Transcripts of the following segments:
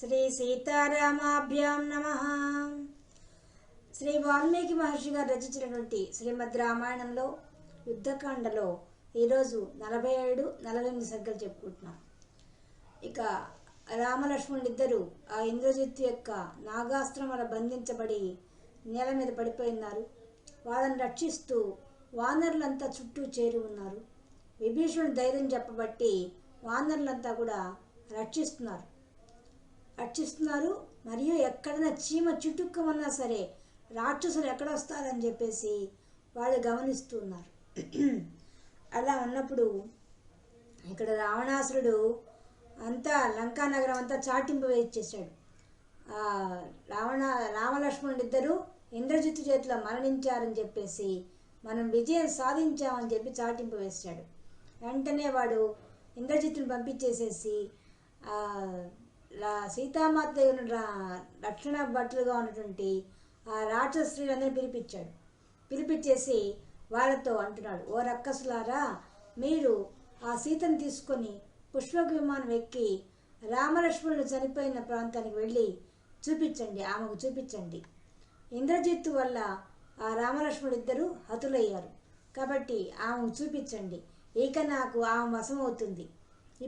శ్రీ సీతారామాభ్యాం నమః. శ్రీ వాల్మీకి మహర్షి గారు రచించినటువంటి శ్రీమద్ రామాయణంలో యుద్ధకాండలో ఈరోజు 47, 48 సర్గలు చెప్పుకుంటున్నాం. ఇక రామలక్ష్మణులు ఇద్దరు ఆ ఇంద్రజిత్తు యొక్క నాగాస్త్రం వల్ల బంధించబడి నేల మీద పడిపోయినారు. వాళ్ళని రక్షిస్తూ వానరులంతా చుట్టూ చేరి ఉన్నారు. విభీషణుడు ధైర్యం చెప్పబట్టి వానరులంతా కూడా రక్షిస్తున్నారు. మరియు ఎక్కడైనా చీమ చుట్టుక్కమన్నా సరే రాక్షసులు ఎక్కడొస్తారని చెప్పేసి వాళ్ళు గమనిస్తున్నారు. అలా ఉన్నప్పుడు ఇక్కడ రావణాసురుడు అంతా లంకా నగరం అంతా చాటింపు వేయించేశాడు. రామలక్ష్మణుడు ఇద్దరు ఇంద్రజిత్తు చేతిలో మరణించారని చెప్పేసి మనం విజయం సాధించామని చెప్పి చాటింపు వేశాడు. వెంటనే వాడు ఇంద్రజిత్తుని పంపించేసేసి సీతామాత దగ్గర రక్షణ భటులుగా ఉన్నటువంటి ఆ రాక్షస స్త్రీలందరినీ పిలిపించేసి వాళ్ళతో అంటున్నాడు, ఓ రక్కసులారా, మీరు ఆ సీతను తీసుకొని పుష్పక విమానం ఎక్కి రామలక్ష్మణుడు చనిపోయిన ప్రాంతానికి వెళ్ళి ఆమెకు చూపించండి. ఇంద్రజిత్తు వల్ల ఆ రామలక్ష్మణుడు ఇద్దరు హతులయ్యారు కాబట్టి ఆమెకు చూపించండి. ఇక నాకు ఆమె వశమవుతుంది.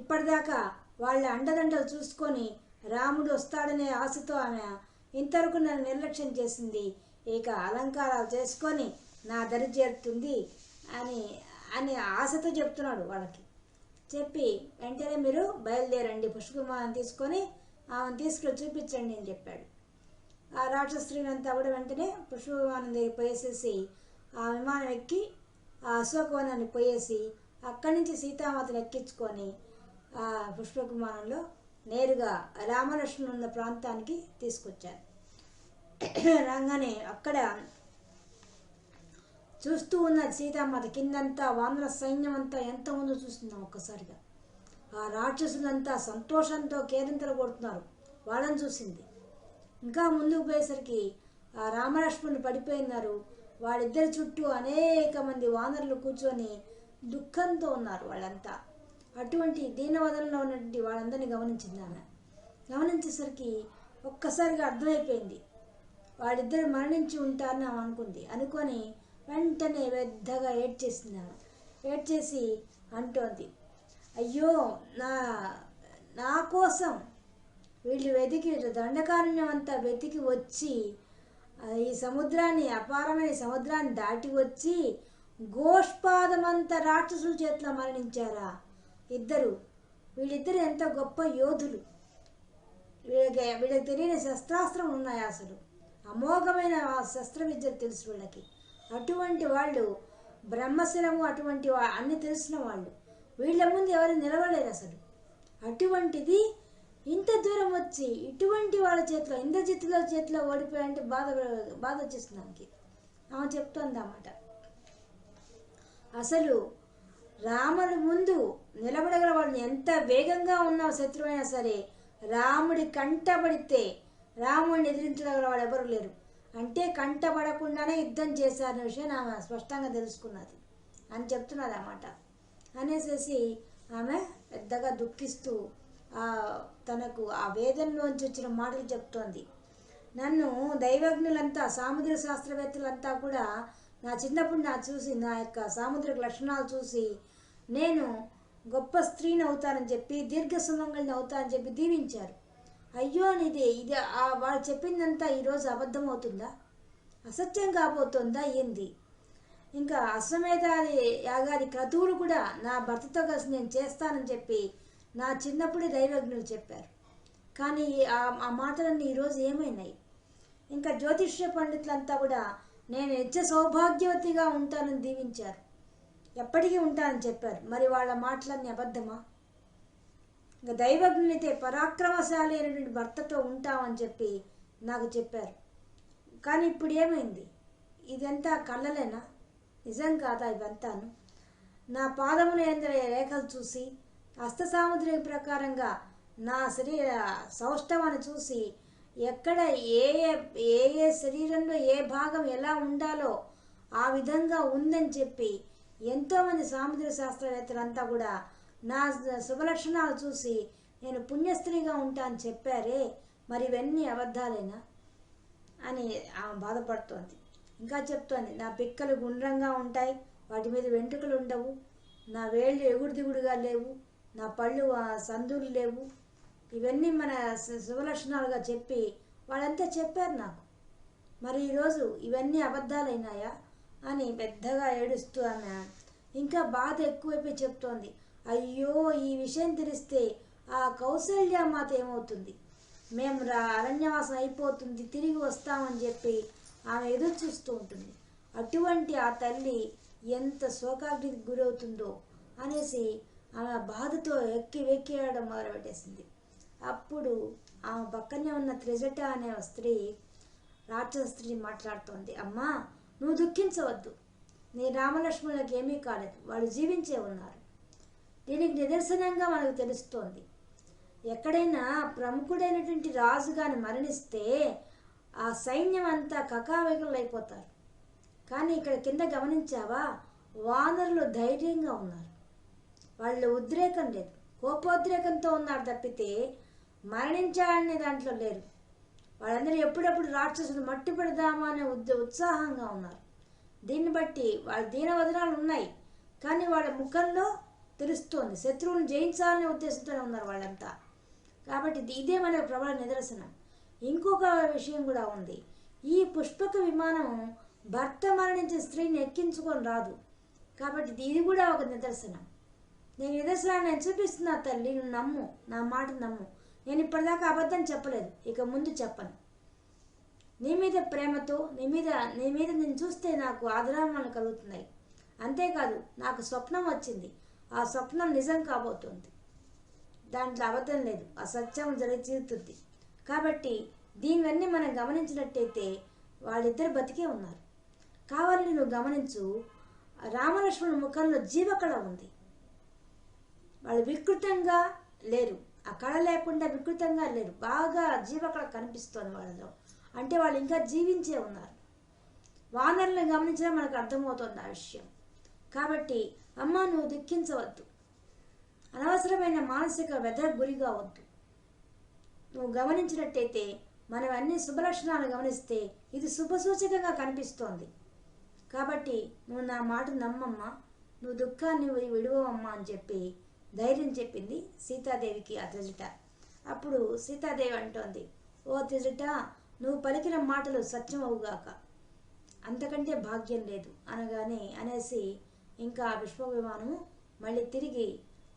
ఇప్పటిదాకా వాళ్ళ అండదండలు చూసుకొని రాముడు వస్తాడనే ఆశతో ఆమె ఇంతవరకు నన్ను నిర్లక్ష్యం చేసింది. ఇక అలంకారాలు చేసుకొని నా దరి చేరుతుంది అని ఆశతో చెప్తున్నాడు వాళ్ళకి. చెప్పి వెంటనే మీరు బయలుదేరండి, పుష్పవిమానం తీసుకొని ఆమెను తీసుకెళ్ళి చూపించండి అని చెప్పాడు. ఆ రాక్షస స్త్రీలంతా కూడా వెంటనే పుష్పవిమానం దగ్గర పోయేసేసి ఆ విమానం ఎక్కి ఆ అశోకవనాన్ని పోయేసి అక్కడి నుంచి సీతామాతను ఎక్కించుకొని ఆ పుష్పక విమానంలో నేరుగా రామలక్ష్మణుడు ఉన్న ప్రాంతానికి తీసుకొచ్చారు. రాగానే అక్కడ చూస్తూ ఉన్న సీతామాత కిందంతా వానర సైన్యం అంతా ఎంత ఉందో చూస్తున్నాం. ఒక్కసారిగా ఆ రాక్షసులంతా సంతోషంతో కేరింతలు కొడుతున్నారు. వాళ్ళని చూసింది. ఇంకా ముందుకు పోయేసరికి ఆ రామలక్ష్మణుడు పడిపోయినారు. వాళ్ళిద్దరి చుట్టూ అనేక మంది వానరులు కూర్చొని దుఃఖంతో ఉన్నారు వాళ్ళంతా. అటువంటి దీనవదనలో ఉన్నటువంటి వాళ్ళందరినీ గమనించింది ఆమె. గమనించేసరికి ఒక్కసారిగా అర్థమైపోయింది వాళ్ళిద్దరు మరణించి ఉంటారని ఆమె అనుకొని వెంటనే పెద్దగా ఏడ్చేసింది ఆమె. ఏడ్చేసి అంటోంది, అయ్యో నా కోసం వీళ్ళు దండకారణ్యం అంతా వెతికి వచ్చి ఈ అపారమైన సముద్రాన్ని దాటి వచ్చి గోష్పాదమంతా రాక్షసుల చేతిలో మరణించారా వీళ్ళిద్దరు ఎంత గొప్ప యోధులు. వీళ్ళకి తెలియని శస్త్రాస్త్రం ఉన్నాయి. అసలు అమోఘమైన శస్త్ర విద్యలు తెలుసు వీళ్ళకి. అటువంటి వాళ్ళు బ్రహ్మశిరము అటువంటి అన్ని తెలిసిన వాళ్ళు. వీళ్ళ ముందు ఎవరు నిలబడలేరు అసలు. అటువంటిది ఇంత దూరం వచ్చి ఇటువంటి వాళ్ళ చేతిలో ఇంద్రజిత్తుల చేతిలో ఓడిపోయాయంటే బాధ వచ్చేస్తుంది ఆమెకి. ఆమె చెప్తోంది అన్నమాట. అసలు రాముడి ముందు నిలబడగల వాళ్ళని ఎంత వేగంగా ఉన్న శత్రువైనా సరే రాముడి కంటపడితే రాముడిని ఎదిరించగల వాడు ఎవరు లేరు. అంటే కంటపడకుండానే యుద్ధం చేశారనే విషయం ఆమె స్పష్టంగా తెలుసుకున్నది అని చెప్తున్నది అన్నమాట. అనేసేసి ఆమె పెద్దగా దుఃఖిస్తూ తనకు ఆ వేదంలోంచి వచ్చిన మాటలు చెప్తోంది. నన్ను దైవజ్ఞులంతా సాముద్రిక శాస్త్రవేత్తలంతా కూడా నా చిన్నప్పుడు నా యొక్క సాముద్రిక లక్షణాలు చూసి నేను గొప్ప స్త్రీని అవుతానని చెప్పి దీర్ఘ సుమంగళిని అవుతానని చెప్పి దీవించారు. అయ్యో ఇది వాళ్ళు చెప్పిందంతా ఈరోజు అబద్ధం అవుతుందా, అసత్యం కాబోతుందా ఏంది? ఇంకా అశ్వమేధాది యాగాది క్రతువులు కూడా నా భర్తతో కలిసి నేను చేస్తానని చెప్పి నా చిన్నప్పుడే దైవజ్ఞులు చెప్పారు. కానీ ఆ మాటలన్నీ ఈరోజు ఏమైనాయి? ఇంకా జ్యోతిష్య పండితులంతా కూడా నేను నిత్య సౌభాగ్యవతిగా ఉంటానని దీవించారు. ఎప్పటికీ ఉంటానని చెప్పారు. మరి వాళ్ళ మాటలన్నీ అబద్ధమా? ఇంకా దైవజ్ఞులైతే పరాక్రమశాలి అయినటువంటి భర్తతో ఉంటామని చెప్పి నాకు చెప్పారు. కానీ ఇప్పుడు ఏమైంది? ఇదంతా కళ్ళలేనా? నిజం కాదా ఇవంతాను? నా పాదముల రేఖలు చూసి హస్త సాముద్రిక ప్రకారంగా నా శరీర సౌష్ఠవాన్ని చూసి ఎక్కడ ఏ శరీరంలో ఏ భాగం ఎలా ఉండాలో ఆ విధంగా ఉందని చెప్పి ఎంతోమంది సాముద్రిక శాస్త్రవేత్తలంతా కూడా నా శుభలక్షణాలు చూసి నేను పుణ్యస్త్రీగా ఉంటా అని చెప్పారే, మరి ఇవన్నీ అబద్ధాలేనా అని ఆమె బాధపడుతోంది. ఇంకా చెప్తోంది, నా పిక్కలు గుండ్రంగా ఉంటాయి, వాటి మీద వెంట్రుకలు ఉండవు, నా వేళ్ళు ఎగుడు దిగుడుగా లేవు, నా పళ్ళు సందులు లేవు, ఇవన్నీ మన శుభలక్షణాలుగా చెప్పి వాళ్ళంతా చెప్పారు నాకు. మరి ఈరోజు ఇవన్నీ అబద్ధాలైనాయా అని పెద్దగా ఏడుస్తూ ఆమె ఇంకా బాధ ఎక్కువైపోయి చెప్తోంది. అయ్యో, ఈ విషయం తెలిస్తే ఆ కౌసల్యామాత ఏమవుతుంది, మేము అరణ్యవాసం అయిపోతుంది, తిరిగి వస్తామని చెప్పి ఆమె ఎదురు చూస్తూ ఉంటుంది. అటువంటి ఆ తల్లి ఎంత శోకాగ్నికి గురవుతుందో అనేసి ఆమె బాధతో ఎక్కి వెక్కియడం మొదలుపెట్టేసింది. అప్పుడు ఆమె పక్కనే ఉన్న త్రిజట అనే స్త్రీ, రాక్షస స్త్రీ మాట్లాడుతోంది. అమ్మా, నువ్వు దుఃఖించవద్దు, నీ రామలక్ష్మణులకు ఏమీ కాలేదు, వాళ్ళు జీవించే ఉన్నారు. దీనికి నిదర్శనంగా మనకు తెలుస్తోంది, ఎక్కడైనా ప్రముఖుడైనటువంటి రాజు గాని మరణిస్తే ఆ సైన్యం అంతా కకావికలు అయిపోతారు. కానీ ఇక్కడ కింద గమనించావా, వానరులు ధైర్యంగా ఉన్నారు, వాళ్ళు ఉద్రేకం లేదు, కోపోద్రేకంతో ఉన్నారు తప్పితే మరణించాలనే దాంట్లో లేరు. వాళ్ళందరూ ఎప్పుడప్పుడు రాక్షసుడు మట్టి పెడదామా అనే ఉత్సాహంగా ఉన్నారు. దీన్ని బట్టి వాళ్ళ దీనవదనాలు ఉన్నాయి, కానీ వాళ్ళ ముఖంలో తెలుస్తోంది శత్రువులను జయించాలనే ఉద్దేశంతోనే ఉన్నారు వాళ్ళంతా. కాబట్టి ఇదే మన ప్రబల నిదర్శనం. ఇంకొక విషయం కూడా ఉంది, ఈ పుష్పక విమానం భర్త మరణించిన స్త్రీని ఎక్కించుకొని రాదు. కాబట్టి ఇది కూడా ఒక నిదర్శనం. నేను నిదర్శనాన్ని నేను చూపిస్తున్నా తల్లి, నువ్వు నమ్ము, నా మాట నమ్ము. నేను ఇప్పటిదాకా అబద్ధం చెప్పలేదు, ఇక ముందు చెప్పను. నీ మీద ప్రేమతో నీ మీద నేను చూస్తే నాకు ఆదరామాలు కలుగుతున్నాయి. అంతేకాదు, నాకు స్వప్నం వచ్చింది, ఆ స్వప్నం నిజం కాబోతుంది, దాంట్లో అబద్ధం లేదు, ఆ సత్యం జరిగి తీరుతుంది. కాబట్టి దీనివన్నీ మనం గమనించినట్టయితే వాళ్ళిద్దరు బతికే ఉన్నారు. కావాలని నువ్వు గమనించు, రామలక్ష్మణుల ముఖంలో జీవకళ ఉంది, వాళ్ళు వికృతంగా లేరు, ఆ కళ లేకుండా వికృతంగా లేరు, బాగా జీవకళ కనిపిస్తోంది వాళ్ళలో. అంటే వాళ్ళు ఇంకా జీవించే ఉన్నారు. వానరులను గమనించడం మనకు అర్థమవుతుంది ఆ విషయం. కాబట్టి అమ్మ, నువ్వు దుఃఖించవద్దు, అనవసరమైన మానసిక వ్యధకు గురి కావద్దు. నువ్వు గమనించినట్టయితే మనం అన్ని శుభలక్షణాలు గమనిస్తే ఇది శుభసూచకంగా కనిపిస్తోంది. కాబట్టి నువ్వు నా మాట నమ్మమ్మా, నువ్వు దుఃఖాన్ని విడువమ్మా అని చెప్పి ధైర్యం చెప్పింది సీతాదేవికి ఆ త్రిజట. అప్పుడు సీతాదేవి అంటోంది, ఓ త్రిజట, నువ్వు పలికిన మాటలు సత్యం అవుగాక, అంతకంటే భాగ్యం లేదు అనగానే అనేసి ఇంకా ఆ పుష్ప విమానము మళ్ళీ తిరిగి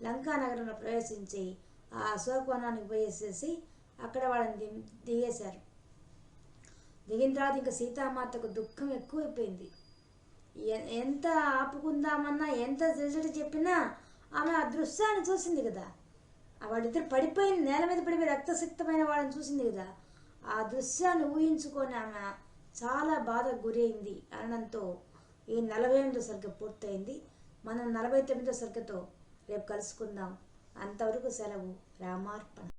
లంకా నగరంలో ప్రవేశించి ఆ అశోకవనానికి పోయేసేసి అక్కడ వాళ్ళని దిగేశారు. దిగిన తర్వాత ఇంకా సీతామాతకు దుఃఖం ఎక్కువైపోయింది. ఎంత ఆపుకుందామన్నా, ఎంత త్రిజట చెప్పినా ఆమె ఆ దృశ్యాన్ని చూసింది కదా, వాళ్ళిద్దరు పడిపోయిన నేల మీద పడిపోయి రక్తసిక్తమైన వాళ్ళని చూసింది కదా, ఆ దృశ్యాన్ని ఊహించుకొని ఆమె చాలా బాధకు గురైంది అనడంతో ఈ 48వ సర్గ పూర్తయింది. మనం 49వ సర్గతో రేపు కలుసుకుందాం. అంతవరకు సెలవు. రామార్పణ.